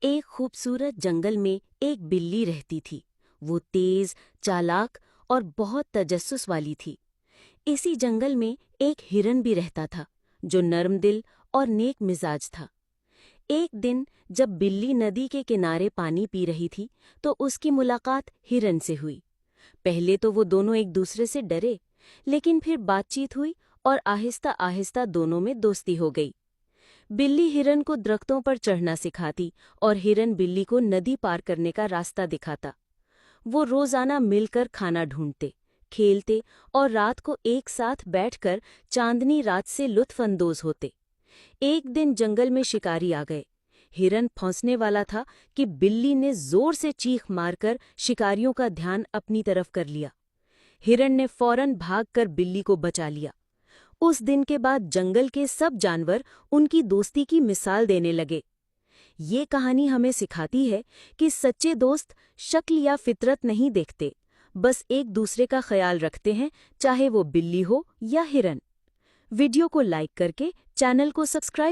एक खूबसूरत जंगल में एक बिल्ली रहती थी। वो तेज, चालाक और बहुत तजस्सुस वाली थी। इसी जंगल में एक हिरन भी रहता था, जो नर्म दिल और नेक मिजाज था। एक दिन जब बिल्ली नदी के किनारे पानी पी रही थी, तो उसकी मुलाकात हिरन से हुई। पहले तो वो दोनों एक दूसरे से डरे, लेकिन फिर बातचीत हुई और आहिस्ता आहिस्ता दोनों में दोस्ती हो गई। बिल्ली हिरन को दरख्तों पर चढ़ना सिखाती और हिरन बिल्ली को नदी पार करने का रास्ता दिखाता। वो रोजाना मिलकर खाना ढूंढते, खेलते और रात को एक साथ बैठकर चांदनी रात से लुत्फअंदोज होते। एक दिन जंगल में शिकारी आ गए। हिरन फंसने वाला था कि बिल्ली ने जोर से चीख मारकर शिकारियों का ध्यान अपनी तरफ कर लिया। हिरन ने फौरन भागकर बिल्ली को बचा लिया। उस दिन के बाद जंगल के सब जानवर उनकी दोस्ती की मिसाल देने लगे। ये कहानी हमें सिखाती है कि सच्चे दोस्त शक्ल या फितरत नहीं देखते, बस एक दूसरे का ख्याल रखते हैं, चाहे वो बिल्ली हो या हिरन। वीडियो को लाइक करके चैनल को सब्सक्राइब